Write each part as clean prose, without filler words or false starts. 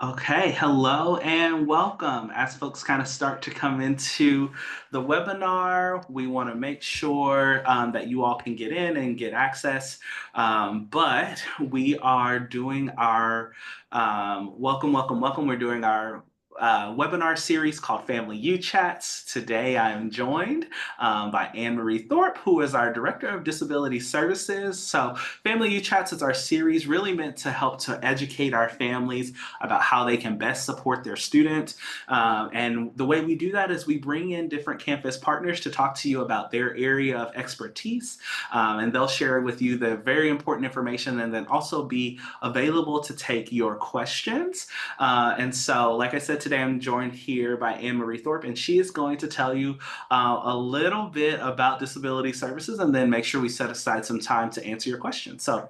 Okay, hello and welcome. As folks kind of start to come into the webinar, we want to make sure that you all can get in and get access. But we are doing our welcome, welcome, welcome. We're doing our webinar series called Family U Chats. Today I am joined by Anne Marie Thorpe, who is our Director of Disability Services. So, Family U Chats is our series really meant to help to educate our families about how they can best support their student. And the way we do that is we bring in different campus partners to talk to you about their area of expertise, and they'll share with you the very important information and then also be available to take your questions. And so, like I said, today I'm joined here by Anne Marie Thorpe, and she is going to tell you a little bit about disability services and then make sure we set aside some time to answer your questions. So,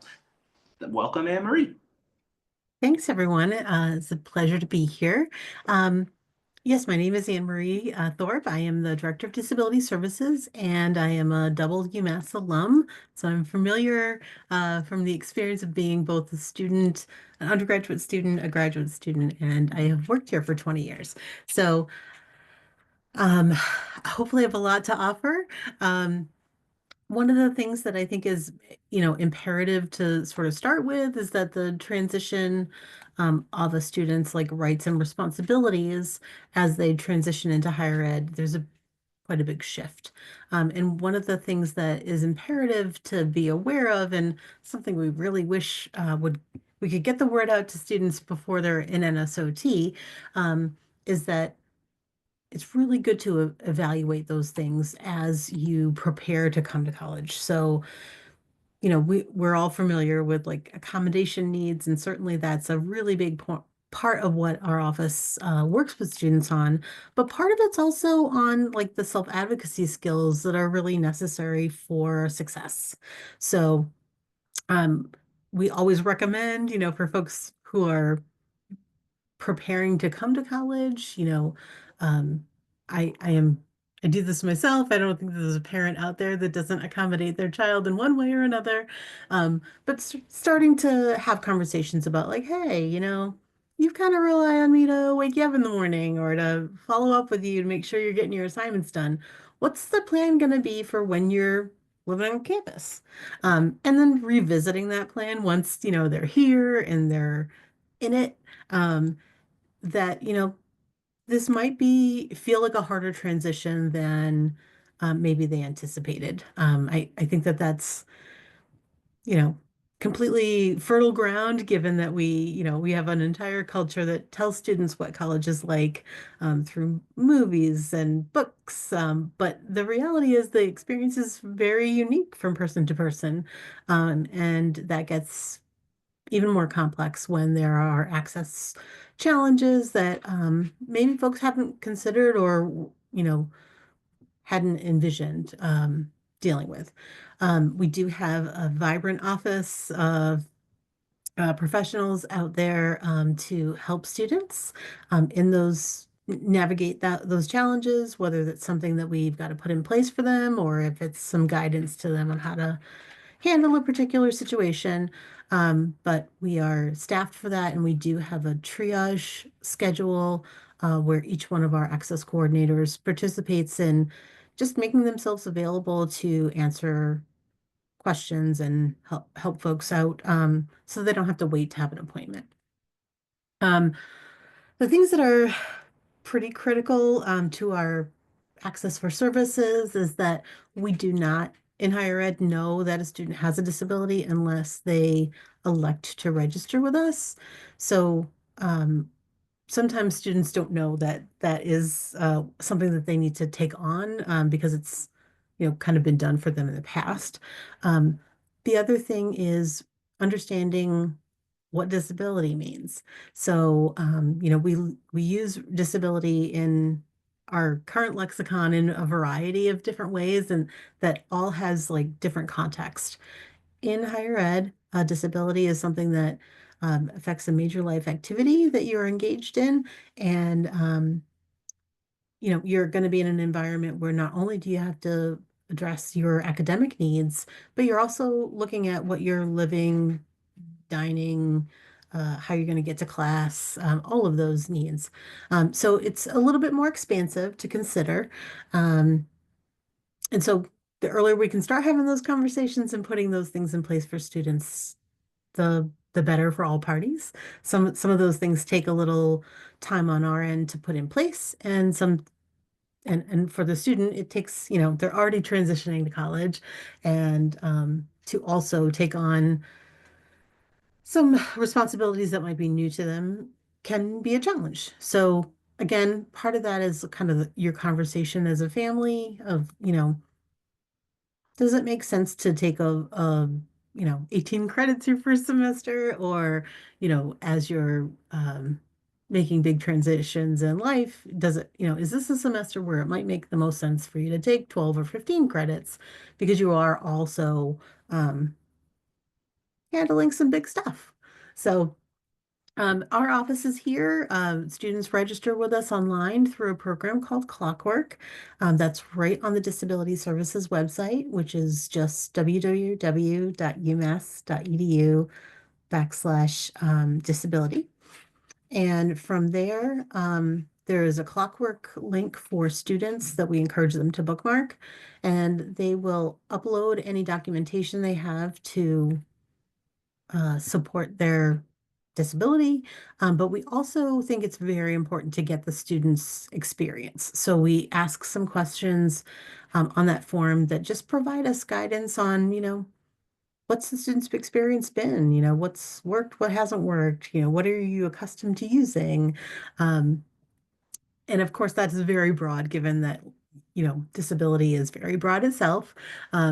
welcome, Anne Marie. Thanks, everyone. It's a pleasure to be here. Um, yes, my name is Anne Marie Thorpe. I am the Director of Disability Services, and I am a double UMass alum. So I'm familiar from the experience of being both a student, an undergraduate student, a graduate student, and I have worked here for 20 years. So um, hopefully I have a lot to offer. Um, One of the things that I think is, imperative to sort of start with is that the transition of a student's like rights and responsibilities as they transition into higher ed, there's a quite a big shift. And one of the things that is imperative to be aware of, and something we really wish we could get the word out to students before they're in NSOT, is that it's really good to evaluate those things as you prepare to come to college. So, we're all familiar with like accommodation needs, and certainly that's a really big part of what our office works with students on. But part of it's also on like the self-advocacy skills that are really necessary for success. So, um, we always recommend, for folks who are preparing to come to college, um, I am I do this myself. I don't think there's a parent out there that doesn't accommodate their child in one way or another. But starting to have conversations about like, hey, you kind of rely on me to wake you up in the morning or to follow up with you to make sure you're getting your assignments done. What's the plan going to be for when you're living on campus? And then revisiting that plan once, they're here and they're in it. That, this might be feel like a harder transition than maybe they anticipated. I think that that's, you know, completely fertile ground, given that we have an entire culture that tells students what college is like through movies and books. But the reality is the experience is very unique from person to person. And that gets even more complex when there are access challenges that maybe folks haven't considered or, hadn't envisioned dealing with. We do have a vibrant office of professionals out there to help students in those navigate those challenges, whether that's something that we've got to put in place for them or if it's some guidance to them on how to handle a particular situation. But we are staffed for that, and we do have a triage schedule where each one of our access coordinators participates in just making themselves available to answer questions and help folks out so they don't have to wait to have an appointment. Um, the things that are pretty critical to our access for services is that we do not in higher ed know that a student has a disability unless they elect to register with us. So sometimes students don't know that that is something that they need to take on because it's kind of been done for them in the past. Um, the other thing is understanding what disability means. So, we use disability in our current lexicon in a variety of different ways, and that all has like different context. In higher ed, disability is something that affects a major life activity that you're engaged in, and you're going to be in an environment where not only do you have to address your academic needs, but you're also looking at what your living, dining, how you're going to get to class, all of those needs. So it's a little bit more expansive to consider. Um, and so the earlier we can start having those conversations and putting those things in place for students, the better for all parties. Some of those things take a little time on our end to put in place, and and for the student, it takes, they're already transitioning to college, and to also take on some responsibilities that might be new to them can be a challenge. So again, part of that is kind of your conversation as a family of, does it make sense to take 18 credits your first semester, or, as you're making big transitions in life, does it, is this a semester where it might make the most sense for you to take 12 or 15 credits because you are also um, handling some big stuff. So our office is here. Students register with us online through a program called Clockwork. That's right on the Disability Services website, which is just www.umass.edu/disability. And from there, there is a Clockwork link for students that we encourage them to bookmark, and they will upload any documentation they have to support their disability. But we also think it's very important to get the students' experience. So we ask some questions on that form that just provide us guidance on, what's the student's experience been? What's worked, what hasn't worked? What are you accustomed to using? Um, and of course, that is very broad, given that, disability is very broad itself.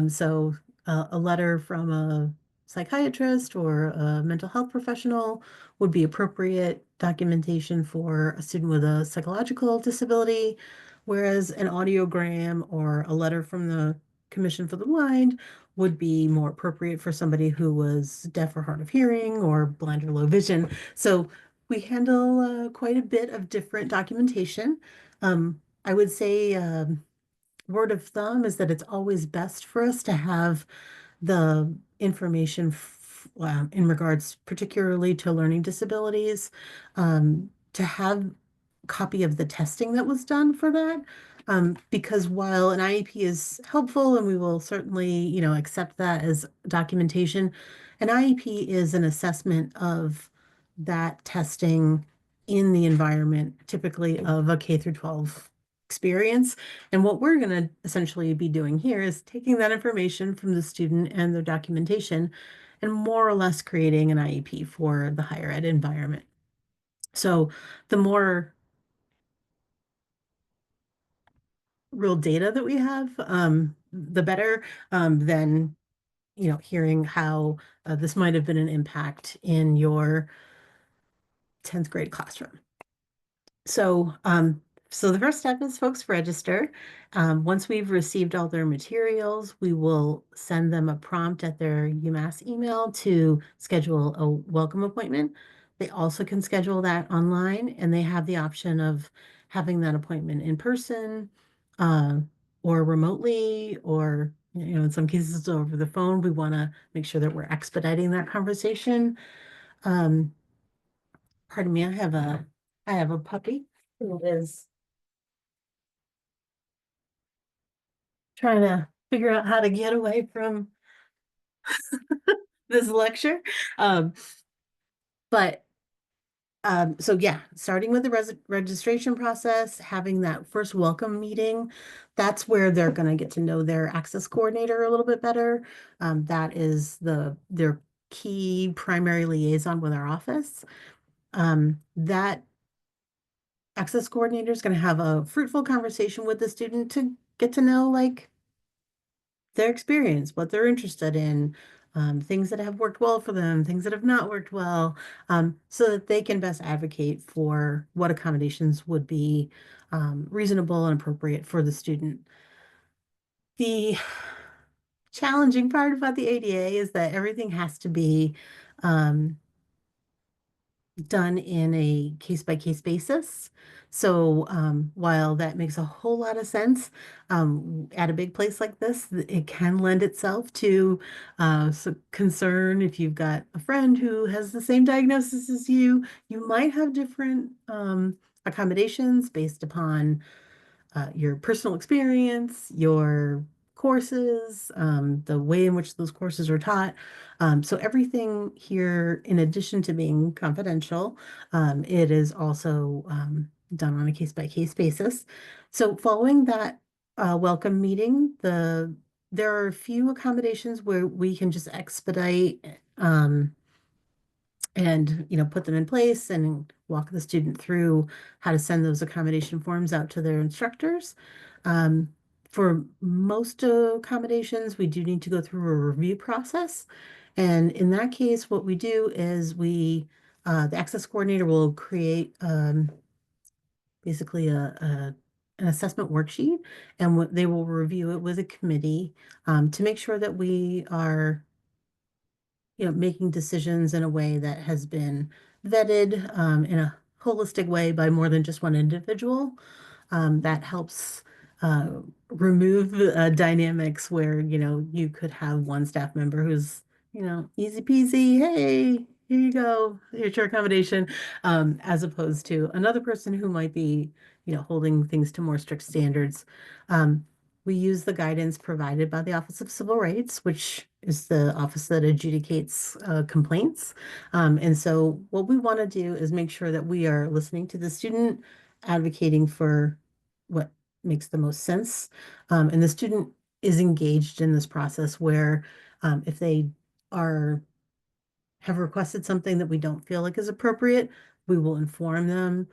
So a letter from a psychiatrist or a mental health professional would be appropriate documentation for a student with a psychological disability, whereas an audiogram or a letter from the Commission for the Blind would be more appropriate for somebody who was deaf or hard of hearing or blind or low vision. So we handle quite a bit of different documentation. I would say word of thumb is that it's always best for us to have the information in regards particularly to learning disabilities, to have a copy of the testing that was done for that. Because while an IEP is helpful and we will certainly, accept that as documentation, an IEP is an assessment of that testing in the environment, typically of a K through 12 experience. And what we're going to essentially be doing here is taking that information from the student and their documentation and more or less creating an IEP for the higher ed environment. So the more real data that we have, the better, than, hearing how this might have been an impact in your 10th grade classroom. So, so the first step is folks register. Once we've received all their materials, we will send them a prompt at their UMass email to schedule a welcome appointment. They also can schedule that online, and they have the option of having that appointment in person, uh, or remotely, or, in some cases over the phone. We want to make sure that we're expediting that conversation. Um, Pardon me, I have a puppy who is trying to figure out how to get away from this lecture. Um, but so yeah, starting with the registration process, having that first welcome meeting, that's where they're going to get to know their access coordinator a little bit better. That is their key primary liaison with our office. That access coordinator is going to have a fruitful conversation with the student to get to know, like, their experience, what they're interested in, things that have worked well for them, things that have not worked well, so that they can best advocate for what accommodations would be reasonable and appropriate for the student. The challenging part about the ADA is that everything has to be um, done in a case-by-case basis. So while that makes a whole lot of sense, at a big place like this, it can lend itself to concern if you've got a friend who has the same diagnosis as you. You might have different accommodations based upon your personal experience, your courses, the way in which those courses are taught. So everything here, in addition to being confidential, it is also done on a case-by-case basis. So following that welcome meeting, there are a few accommodations where we can just expedite and put them in place and walk the student through how to send those accommodation forms out to their instructors. Um, for most accommodations, we do need to go through a review process. And in that case, what we do is the access coordinator will create basically an assessment worksheet, and they will review it with a committee to make sure that we are making decisions in a way that has been vetted in a holistic way by more than just one individual. That helps uh, remove dynamics where, you could have one staff member who's, easy peasy, hey, here you go, here's your accommodation, as opposed to another person who might be, holding things to more strict standards. Um, we use the guidance provided by the Office of Civil Rights, which is the office that adjudicates complaints. And so what we want to do is make sure that we are listening to the student, advocating for what makes the most sense. And the student is engaged in this process where if they are have requested something that we don't feel like is appropriate, we will inform them.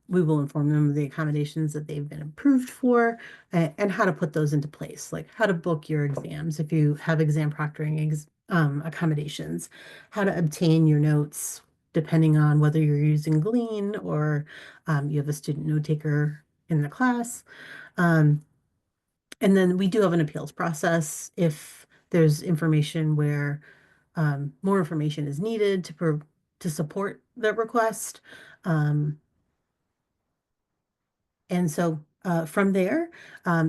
We will inform them of the accommodations that they've been approved for and how to put those into place, like how to book your exams if you have exam proctoring accommodations, how to obtain your notes, depending on whether you're using Glean or you have a student note taker in the class. Um, and then we do have an appeals process if there's information where more information is needed to support the request. Um, and so from there,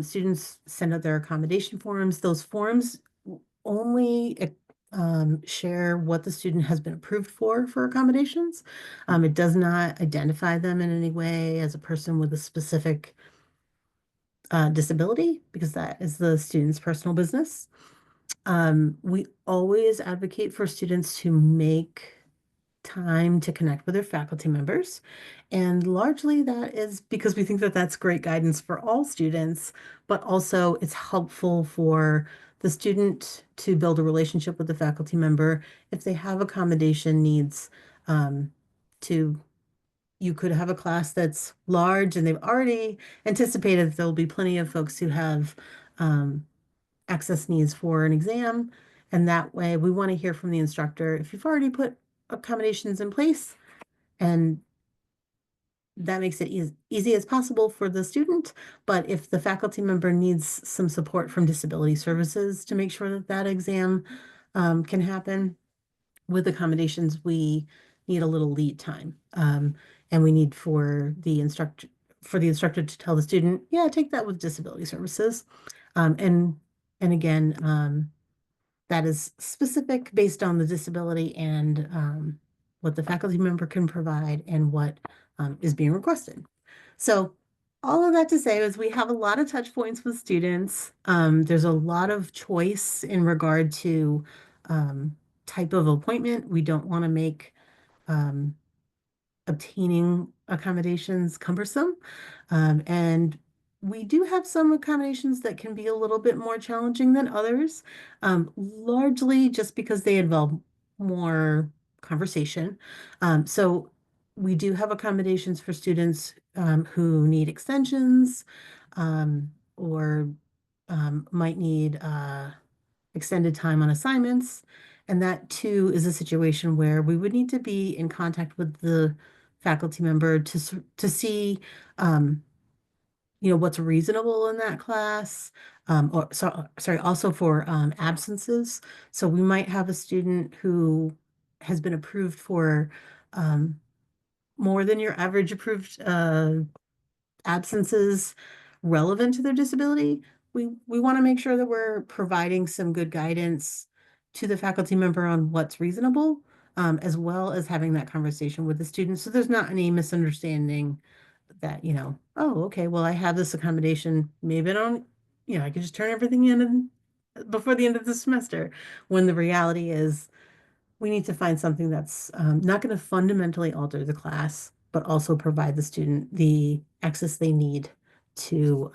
students send out their accommodation forms. Those forms only share what the student has been approved for accommodations. It does not identify them in any way as a person with a specific disability because that is the student's personal business. We always advocate for students to make time to connect with their faculty members. And largely that is because we think that that's great guidance for all students, but also it's helpful for the student to build a relationship with the faculty member. If they have accommodation needs, to you could have a class that's large and they've already anticipated that there'll be plenty of folks who have um, access needs for an exam. And that way, we want to hear from the instructor if you've already put accommodations in place, and that makes it easy as possible for the student. But if the faculty member needs some support from disability services to make sure that that exam can happen with accommodations, we need a little lead time. And we need for the instructor to tell the student, yeah, take that with disability services. Um, and and again, that is specific based on the disability and what the faculty member can provide and what is being requested. So all of that to say is we have a lot of touch points with students. There's a lot of choice in regard to um, type of appointment. We don't want to make um, obtaining accommodations cumbersome. And we do have some accommodations that can be a little bit more challenging than others, largely just because they involve more conversation. So we do have accommodations for students who need extensions or might need extended time on assignments. And that too is a situation where we would need to be in contact with the faculty member to see, um, what's reasonable in that class. Sorry, also for absences. So we might have a student who has been approved for more than your average approved absences relevant to their disability, we want to make sure that we're providing some good guidance to the faculty member on what's reasonable, as well as having that conversation with the students. So there's not any misunderstanding that, oh, okay, well, I have this accommodation. Maybe I don't, I can just turn everything in before the end of the semester. When the reality is we need to find something that's not going to fundamentally alter the class, but also provide the student the access they need to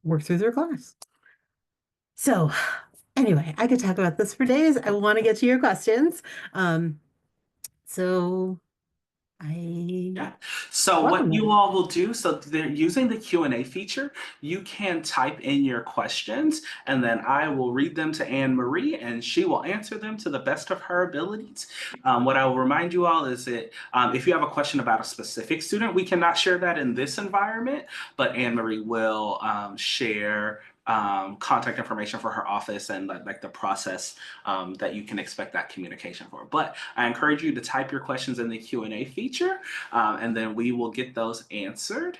work through their class. So anyway, I could talk about this for days. I want to get to your questions. Um, so I Yeah. So what welcome you them. all will do, so they're using the Q&A feature, you can type in your questions and then I will read them to Anne Marie and she will answer them to the best of her abilities. What I will remind you all is that if you have a question about a specific student, we cannot share that in this environment, but Anne Marie will share contact information for her office and like the process that you can expect that communication for. But I encourage you to type your questions in the Q&A feature, and then we will get those answered.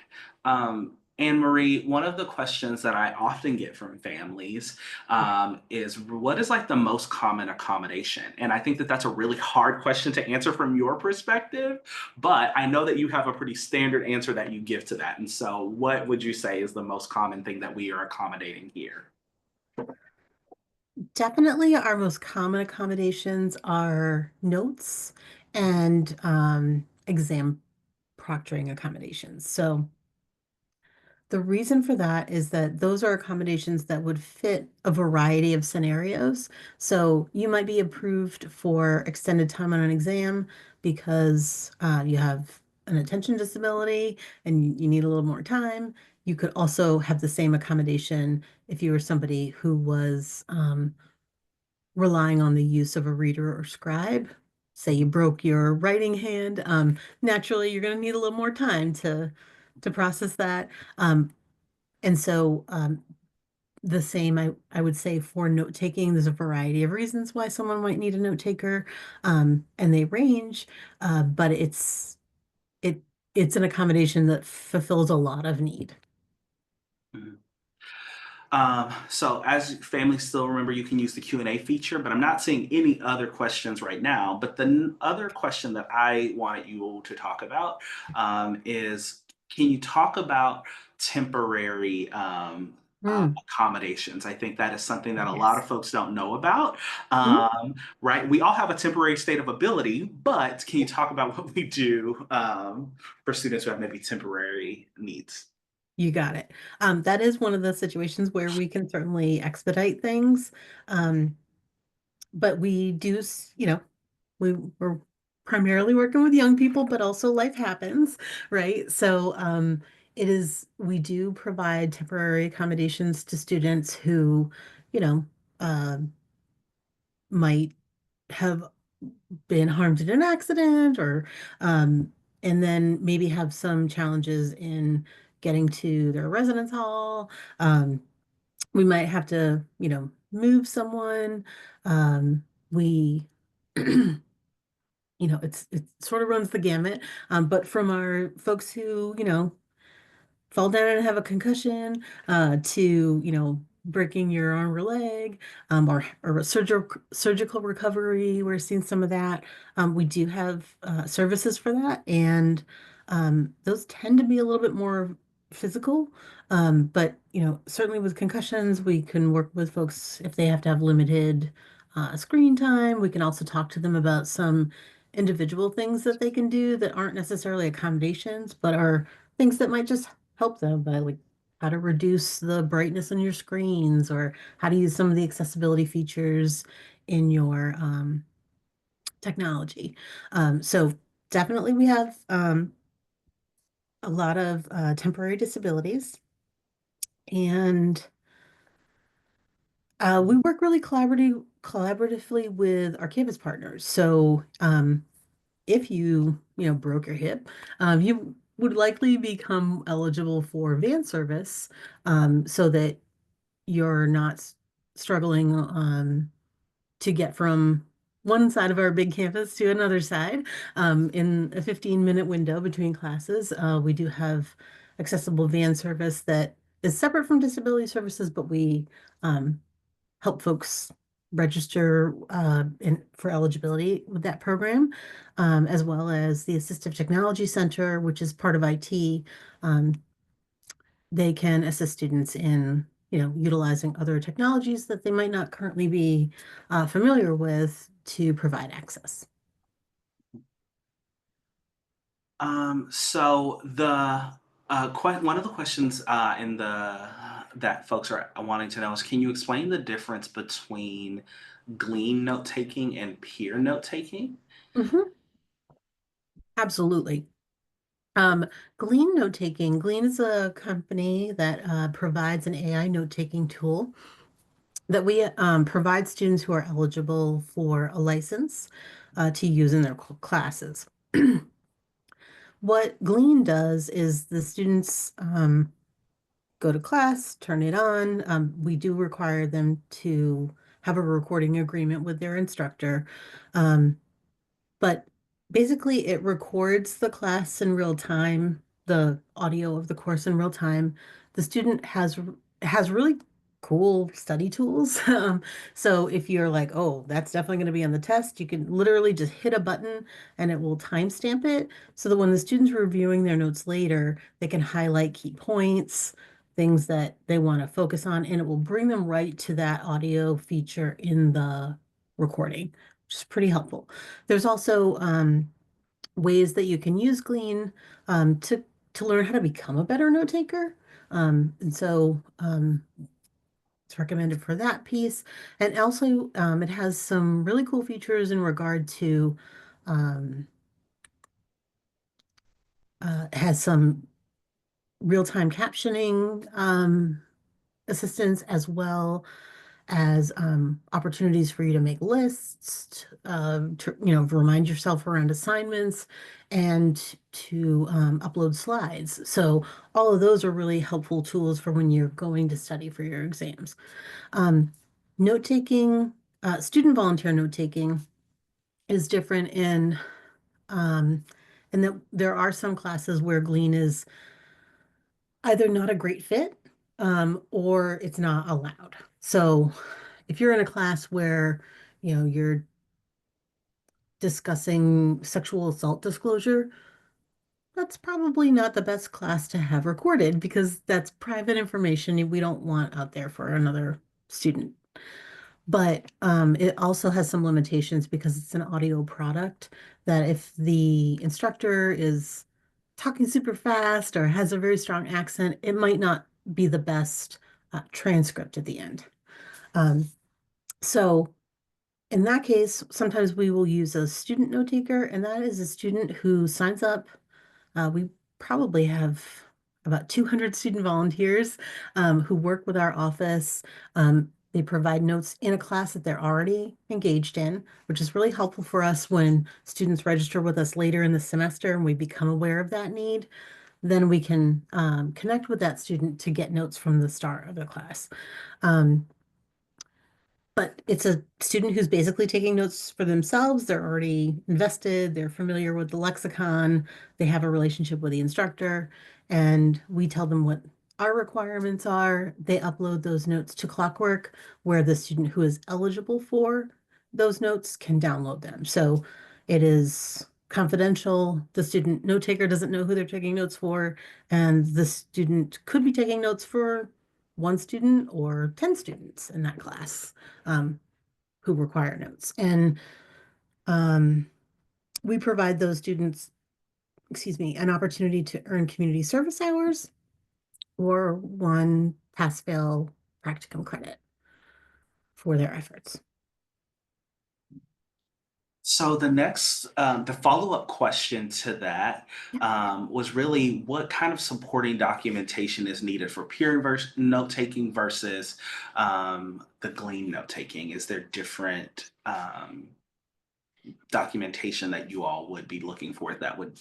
Anne Marie, one of the questions that I often get from families is what is like the most common accommodation? And I think that that's a really hard question to answer from your perspective, but I know that you have a pretty standard answer that you give to that. And so, what would you say is the most common thing that we are accommodating here? Definitely our most common accommodations are notes and exam proctoring accommodations. So the reason for that is that those are accommodations that would fit a variety of scenarios. So you might be approved for extended time on an exam because you have an attention disability and you need a little more time. You could also have the same accommodation if you were somebody who was relying on the use of a reader or scribe. Say you broke your writing hand, naturally you're going to need a little more time to process that. And so the same, I would say for note taking, there's a variety of reasons why someone might need a note taker, and they range, but it it's an accommodation that fulfills a lot of need. Mhm. So as families still remember, you can use the Q&A feature, but I'm not seeing any other questions right now. But the other question that I want you all to talk about is, can you talk about temporary Mm, accommodations? I think that is something that a lot yes. of folks don't know about. Mhm. Right? We all have a temporary state of ability, but can you talk about what we do for students who have maybe temporary needs? You got it. That is one of the situations where we can certainly expedite things. Um, but we do, we're primarily working with young people, but also life happens, right? So we do provide temporary accommodations to students who, you know, uh, might have been harmed in an accident or, and then maybe have some challenges in getting to their residence hall. We might have to, move someone. We it sort of runs the gamut. But from our folks who, fall down and have a concussion, to, breaking your arm or leg, or surgical recovery, we're seeing some of that. We do have services for that, and those tend to be a little bit more physical. But certainly with concussions, we can work with folks if they have to have limited screen time. We can also talk to them about some individual things that they can do that aren't necessarily accommodations, but are things that might just help them by like how to reduce the brightness on your screens or how to use some of the accessibility features in your technology. So definitely we have a lot of temporary disabilities, and we work really collaboratively with our campus partners. So if broke your hip, you would likely become eligible for van service, so that you're not struggling to get from one side of our big campus to another side in a 15-minute window between classes. We do have accessible van service that is separate from disability services, but we um, help folks register for eligibility with that program, as well as the Assistive Technology Center, which is part of IT. Um, they can assist students in, utilizing other technologies that they might not currently be familiar with to provide access. So one of the questions in the that folks are wanting to know is, can you explain the difference between Glean note taking and peer note taking? Mhm. Absolutely. Um, Glean Note Taking. Glean is a company that provides an AI note-taking tool that we provide students who are eligible for a license to use in their classes. What Glean does is the students go to class, turn it on. We do require them to have a recording agreement with their instructor. Um, but basically, it records the class in real time, the audio of the course in real time. The student has really cool study tools. So if you're like, oh, that's definitely going to be on the test, you can literally just hit a button and it will timestamp it so that when the students are reviewing their notes later, they can highlight key points, things that they want to focus on, and it will bring them right to that audio feature in the recording, which is pretty helpful. There's also ways that you can use Glean to learn how to become a better note taker. It's recommended for that piece. And also, it has some really cool features in regard to, um, it has some real-time captioning assistance as well as opportunities for you to make lists, remind yourself around assignments and to upload slides. So all of those are really helpful tools for when you're going to study for your exams. Um, Note taking, student volunteer note taking is different um, in that there are some classes where Glean is either not a great fit or it's not allowed. So if you're in a class where, you're discussing sexual assault disclosure, that's probably not the best class to have recorded because that's private information we don't want out there for another student. But it also has some limitations because it's an audio product that if the instructor is talking super fast or has a very strong accent, it might not be the best transcript at the end. Um, so in that case, sometimes we will use a student note taker, and that is a student who signs up. We probably have about 200 student volunteers who work with our office. They provide notes in a class that they're already engaged in, which is really helpful for us when students register with us later in the semester and we become aware of that need. Then we can connect with that student to get notes from the start of the class. Um, but it's a student who's basically taking notes for themselves. They're already invested, they're familiar with the lexicon, they have a relationship with the instructor, and we tell them what our requirements are. They upload those notes to Clockwork, where the student who is eligible for those notes can download them. So it is confidential. The student note taker doesn't know who they're taking notes for, and the student could be taking notes for one student or 10 students in that class um, who require notes. And um, we provide those students, excuse me, an opportunity to earn community service hours or one pass-fail practicum credit for their efforts. So the follow-up question to that was really what kind of supporting documentation is needed for peer note taking versus the Glean note taking? Is there different documentation that you all would be looking for that would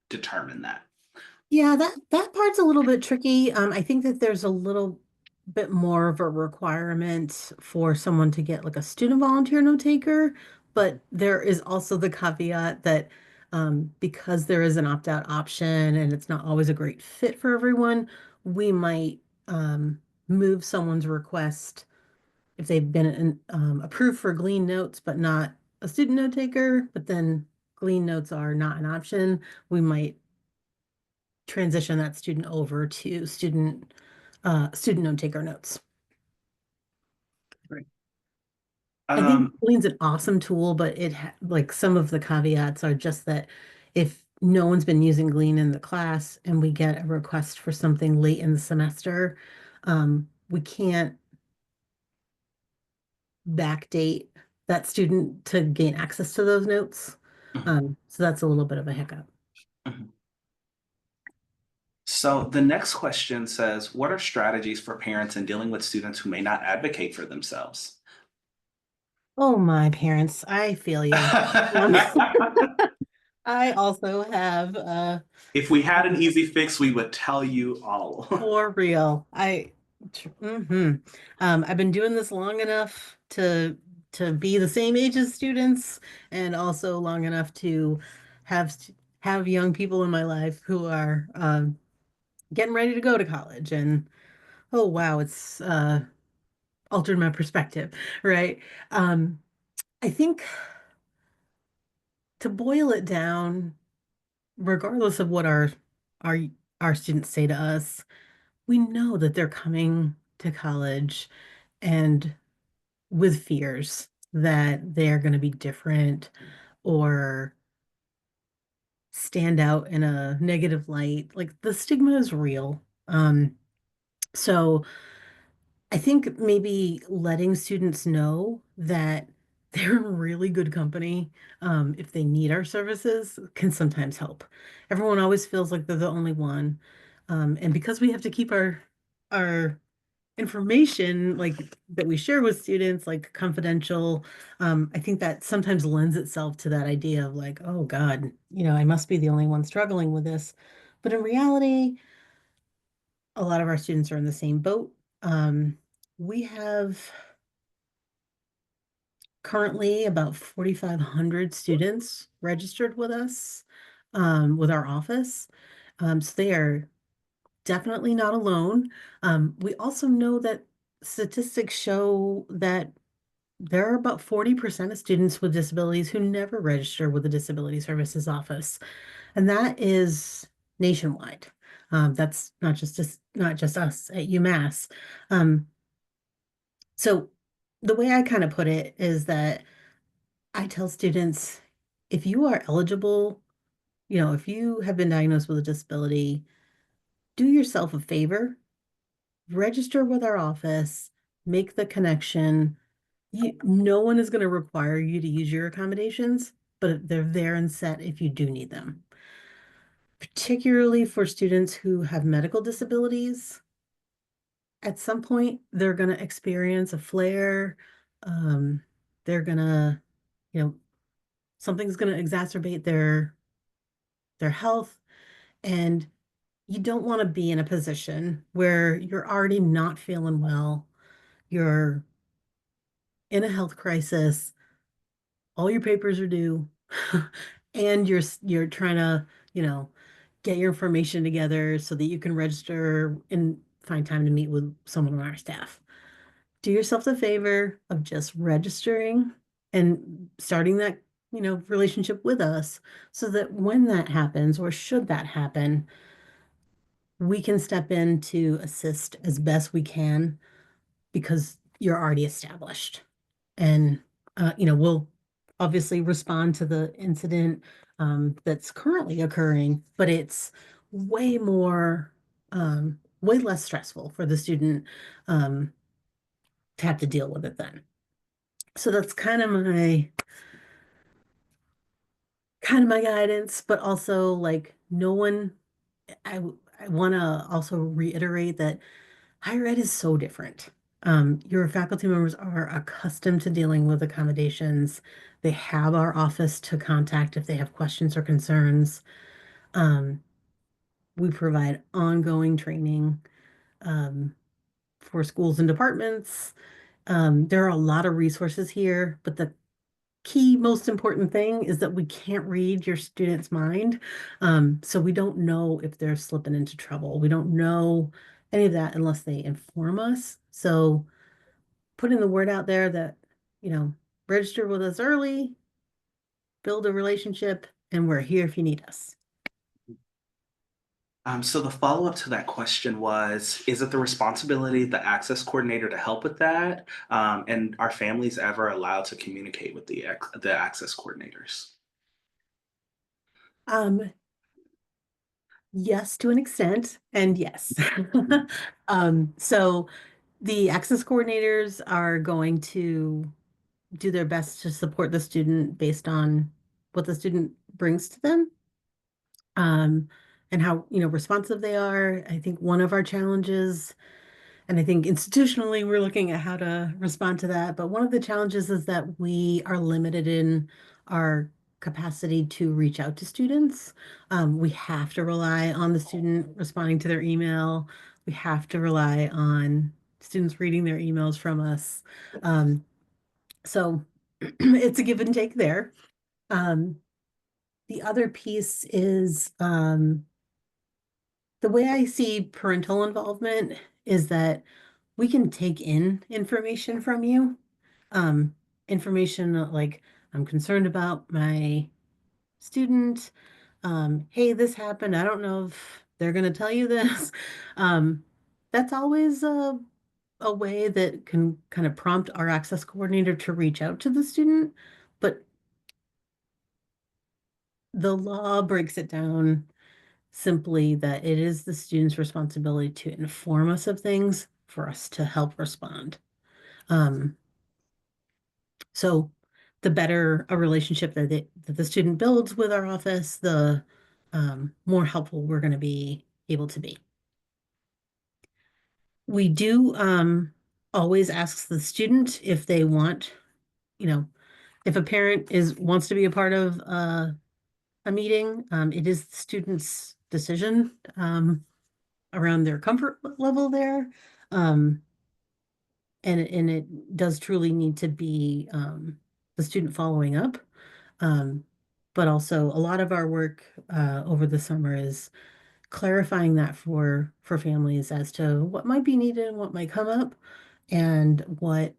determine that? Yeah, that part's a little bit tricky. I think that there's a little bit more of a requirement for someone to get like a student volunteer note taker, but there is also the caveat that because there is an opt-out option and it's not always a great fit for everyone, we might move someone's request if they've been approved for Glean notes, but not a student note taker, but then Glean notes are not an option, we might transition that student over to student note taker notes. Great. I think Um, Glean's an awesome tool, but like some of the caveats are just that if no one's been using Glean in the class and we get a request for something late in the semester, we can't backdate that student to gain access to those notes. So that's a little bit of a hiccup. so the next question says, what are strategies for parents in dealing with students who may not advocate for themselves? Oh, my parents, I feel you. Um, I also have If we had an easy fix, we would tell you all. for real. I've been doing this long enough to be the same age as students, and also long enough to have young people in my life who are getting ready to go to college. And oh wow, it's altered my perspective, right? Um, I think to boil it down, regardless of what our our students say to us, we know that they're coming to college and with fears that they're going to be different or stand out in a negative light. Like the stigma is real. So I think maybe letting students know that they're in really good company, if they need our services, can sometimes help. Everyone always feels like they're the only one. And because we have to keep our information like that we share with students like confidential, I think that sometimes lends itself to that idea of like, oh God, I must be the only one struggling with this. But in reality, a lot of our students are in the same boat. We have currently about 4,500 students registered with us, with our office. So they are definitely not alone. We also know that statistics show that there are about 40% of students with disabilities who never register with the Disability Services Office, and that is nationwide. That's not just us at UMass. Um, so the way I kind of put it is that I tell students, if you are eligible, if you have been diagnosed with a disability, do yourself a favor, register with our office, make the connection. No one is going to require you to use your accommodations, but they're there and set if you do need them. Particularly for students who have medical disabilities, at some point they're going to experience a flare. Um, they're going to, you know, something's going to exacerbate their health, and you don't want to be in a position where you're already not feeling well, you're in a health crisis, all your papers are due, and you're trying to, get your information together so that you can register and find time to meet with someone on our staff. Do yourself the favor of just registering and starting that, relationship with us so that when that happens, or should that happen, we can step in to assist as best we can because you're already established. And, we'll obviously respond to the incident that's currently occurring, but it's way more, way less stressful for the student to have to deal with it then. So that's kind of my guidance, but also like no one, I, I want to also reiterate that higher ed is so different. Your faculty members are accustomed to dealing with accommodations. They have our office to contact if they have questions or concerns. Um, we provide ongoing training. Um, for schools and departments. There are a lot of resources here, but the key most important thing is that we can't read your student's mind. So we don't know if they're slipping into trouble. We don't know any of that unless they inform us. So putting the word out there that, you know, register with us early, build a relationship, and we're here if you need us. So the follow-up to that question was, is it the responsibility of the access coordinator to help with that? And are families ever allowed to communicate with the access coordinators? Um, yes, to an extent, and yes. Mhm. So the access coordinators are going to do their best to support the student based on what the student brings to them, um, and how, responsive they are. I think one of our challenges, and I think institutionally we're looking at how to respond to that, but one of the challenges is that we are limited in our capacity to reach out to students. We have to rely on the student responding to their email. We have to rely on students reading their emails from us. So it's a give and take there. Um, the other piece is the way I see parental involvement is that we can take in information from you. Um, Information like, I'm concerned about my student. Hey, this happened. I don't know if they're going to tell you this. Um, that's always a way that can kind of prompt our access coordinator to reach out to the student. But the law breaks it down simply that it is the student's responsibility to inform us of things for us to help respond. Um, so the better a relationship that the student builds with our office, the more helpful we're going to be able to be. We do always ask the student if they want, you know, if a parent wants to be a part of a meeting, it is the student's decision around their comfort level there. Um, and it does truly need to be the student following up. Um, but also a lot of our work over the summer is clarifying that for families as to what might be needed and what might come up and what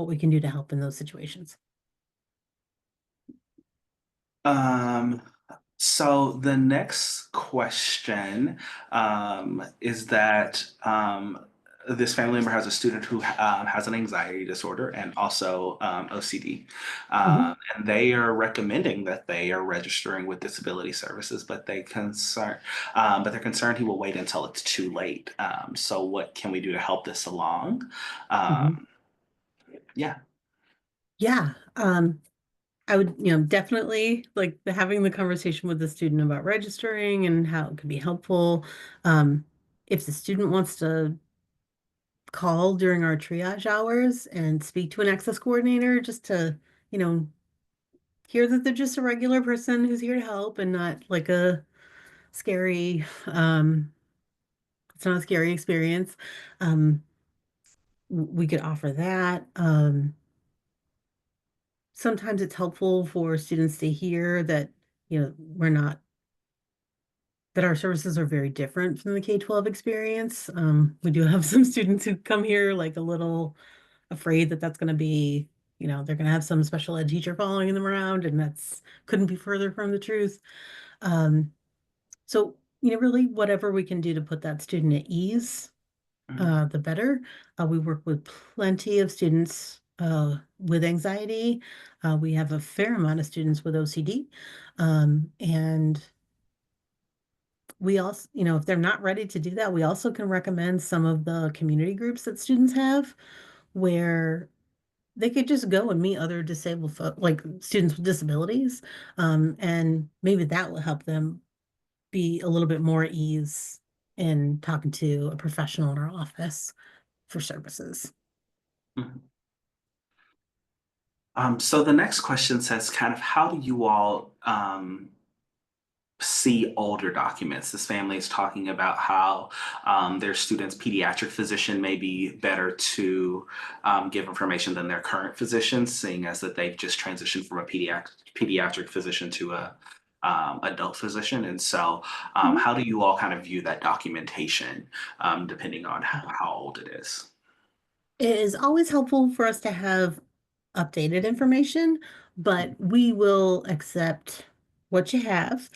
we can do to help in those situations. Um, so the next question is that this family member has a student who has an anxiety disorder and also OCD. Mhm. And they are recommending that they are registering with disability services, but they're concerned he will wait until it's too late. So what can we do to help this along? Mhm. Um, yeah. Yeah. I would, definitely like having the conversation with the student about registering and how it could be helpful. Um, if the student wants to call during our triage hours and speak to an access coordinator just to, you know, hear that they're just a regular person who's here to help and not like a scary, it's not a scary experience. Um, we could offer that. Sometimes it's helpful for students to hear that, we're not that our services are very different from the K-12 experience. We do have some students who come here like a little afraid that that's going to be, they're going to have some special ed teacher following them around, and that's couldn't be further from the truth. Um, so, really whatever we can do to put that student at ease, Mhm. the better. We work with plenty of students with anxiety. We have a fair amount of students with OCD. And we also, if they're not ready to do that, we also can recommend some of the community groups that students have where they could just go and meet other disabled folk, like students with disabilities. And maybe that will help them be a little bit more at ease in talking to a professional in our office for services. Mhm. So the next question says kind of how do you all see older documents. This family is talking about how their student's pediatric physician may be better to give information than their current physician, seeing as that they've just transitioned from a pediatric physician to a adult physician. And so, Mhm. how do you all kind of view that documentation, depending on how old it is? It is always helpful for us to have updated information, but we will accept what you have,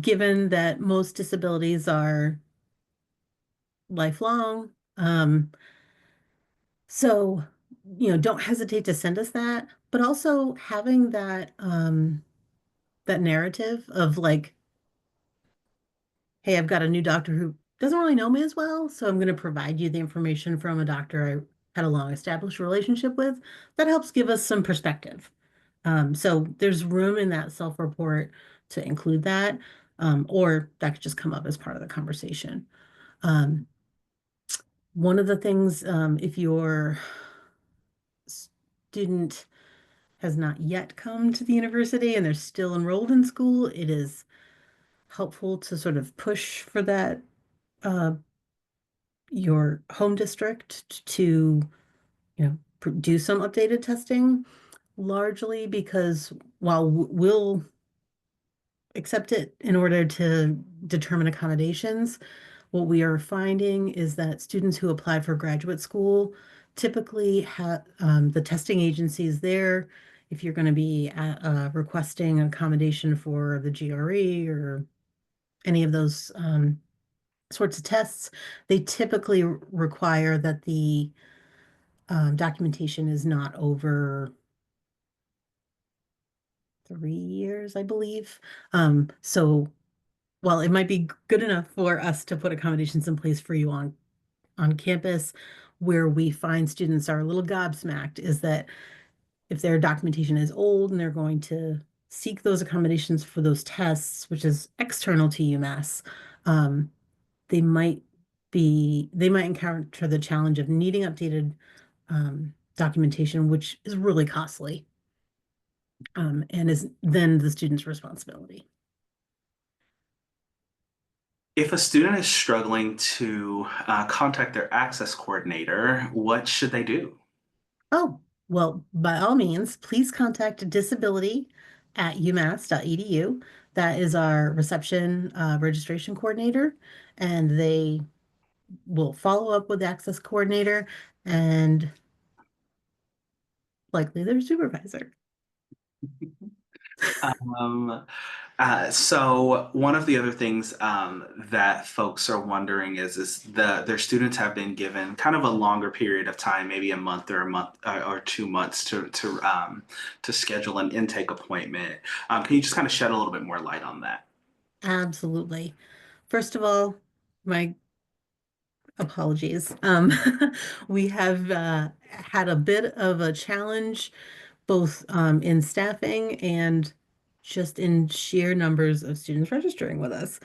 given that most disabilities are lifelong. So, don't hesitate to send us that, but also having that narrative of like, hey, I've got a new doctor who doesn't really know me as well, so I'm going to provide you the information from a doctor I had a long established relationship with. That helps give us some perspective. So there's room in that self-report to include that, or that could just come up as part of the conversation. Um, One of the things, if your student has not yet come to the university and they're still enrolled in school, it is helpful to sort of push for that, your home district to, do some updated testing, largely because while we'll accept it in order to determine accommodations, what we are finding is that students who apply for graduate school typically have the testing agencies there. If you're going to be requesting an accommodation for the GRE or any of those sorts of tests, they typically require that the documentation is not over 3 years, I believe. So while it might be good enough for us to put accommodations in place for you on campus, where we find students are a little gobsmacked is that if their documentation is old and they're going to seek those accommodations for those tests, which is external to UMass, um, they might they might encounter the challenge of needing updated documentation, which is really costly, and is then the student's responsibility. If a student is struggling to contact their access coordinator, what should they do? Oh, well, by all means, please contact disability@umass.edu. That is our reception registration coordinator, and they will follow up with the access coordinator and likely their supervisor. Um, so one of the other things that folks are wondering is their students have been given kind of a longer period of time, maybe a month or 2 months to schedule an intake appointment. Can you just kind of shed a little bit more light on that? Absolutely. First of all, my apologies. We have had a bit of a challenge both in staffing and just in sheer numbers of students registering with us.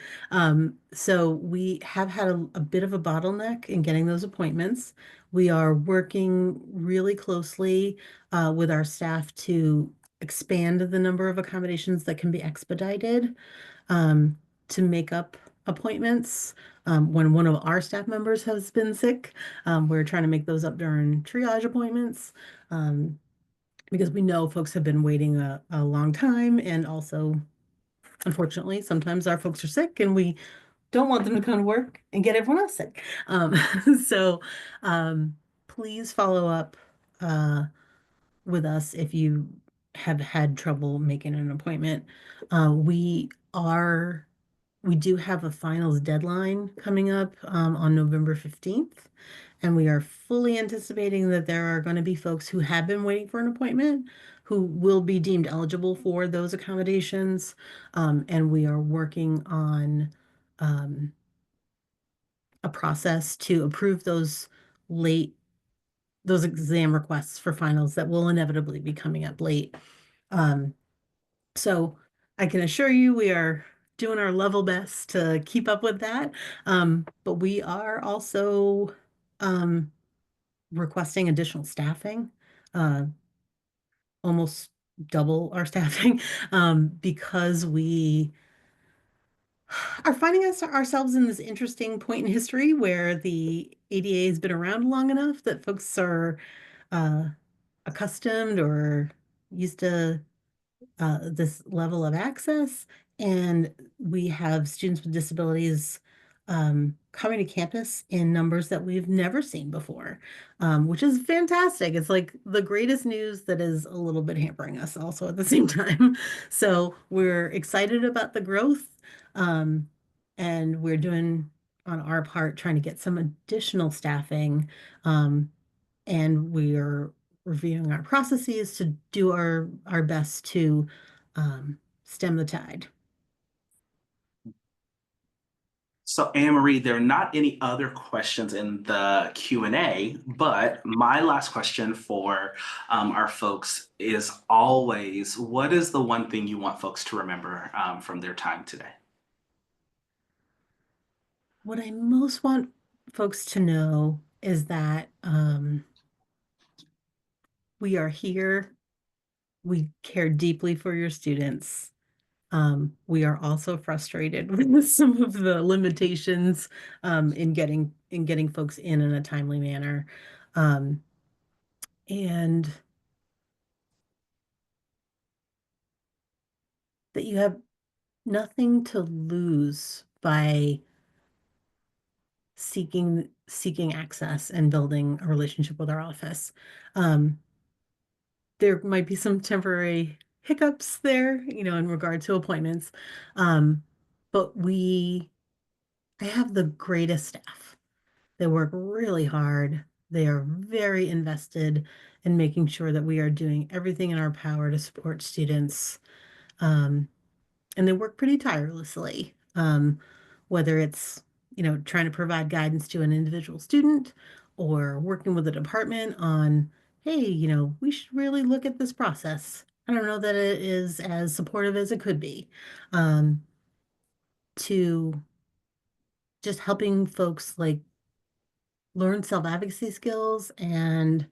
So we have had a bit of a bottleneck in getting those appointments. We are working really closely with our staff to expand the number of accommodations that can be expedited um, to make up appointments. When one of our staff members has been sick, we're trying to make those up during triage appointments. Um, because we know folks have been waiting a long time. And also, unfortunately, sometimes our folks are sick and we don't want them to come to work and get everyone else sick. So um, please follow up with us if you have had trouble making an appointment. We do have a finals deadline coming up on November 15th, and we are fully anticipating that there are going to be folks who have been waiting for an appointment who will be deemed eligible for those accommodations. And we are working on um, a process to approve late, those exam requests for finals that will inevitably be coming up late. Um, So I can assure you we are doing our level best to keep up with that. But we are also um, requesting additional staffing, uh, almost double our staffing, because we are finding ourselves in this interesting point in history where the ADA has been around long enough that folks are uh, accustomed or used to this level of access. And we have students with disabilities coming to campus in numbers that we've never seen before, which is fantastic. It's like the greatest news that is a little bit hampering us also at the same time. So we're excited about the growth, um, and we're doing on our part trying to get some additional staffing. Um, and we are reviewing our processes to do our best to stem the tide. So, Anne Marie, there are not any other questions in the Q&A, but my last question for our folks is always, what is the one thing you want folks to remember from their time today? What I most want folks to know is that we are here. We care deeply for your students. We are also frustrated with some of the limitations in getting folks in a timely manner. Um, and that you have nothing to lose by seeking access and building a relationship with our office. Um, there might be some temporary hiccups there, in regard to appointments. Um, but I have the greatest staff. They work really hard. They are very invested in making sure that we are doing everything in our power to support students. Um, and they work pretty tirelessly. Whether it's, trying to provide guidance to an individual student or working with the department on, hey, we should really look at this process. I don't know that it is as supportive as it could be. Um, to just helping folks like learn self-advocacy skills and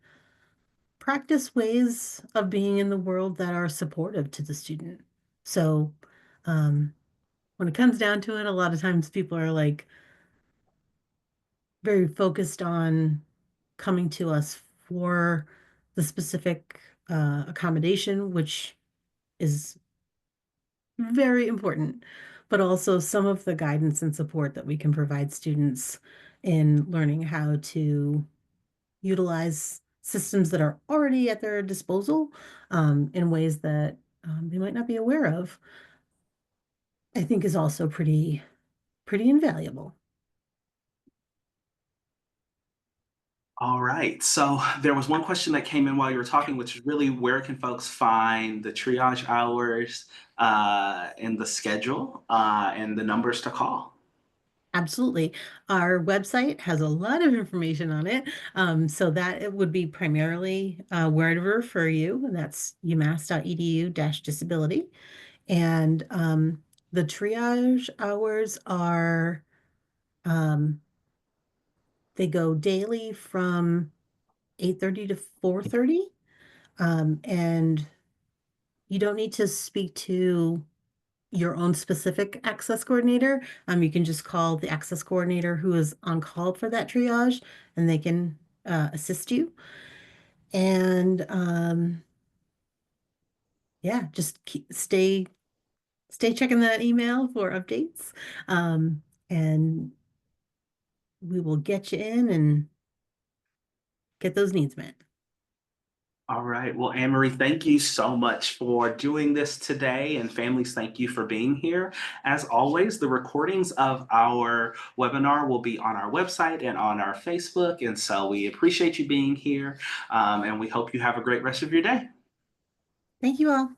practice ways of being in the world that are supportive to the student. So, um, when it comes down to it, a lot of times people are like very focused on coming to us for the specific accommodation, which is very important, but also some of the guidance and support that we can provide students in learning how to utilize systems that are already at their disposal in ways that they might not be aware of, I think is also pretty invaluable. All right. So there was one question that came in while you were talking, which is really where can folks find the triage hours in the schedule and the numbers to call? Absolutely. Our website has a lot of information on it. So that it would be primarily where to refer you, and that's umass.edu-disability. And the triage hours are, um, they go daily from 8:30 to 4:30. And you don't need to speak to your own specific access coordinator. You can just call the access coordinator who is on call for that triage, and they can assist you. And yeah, just stay checking that email for updates. Um, and we will get you in and get those needs met. All right. Well, Anne Marie, thank you so much for doing this today. And families, thank you for being here. As always, the recordings of our webinar will be on our website and on our Facebook. And so we appreciate you being here. And we hope you have a great rest of your day. Thank you all.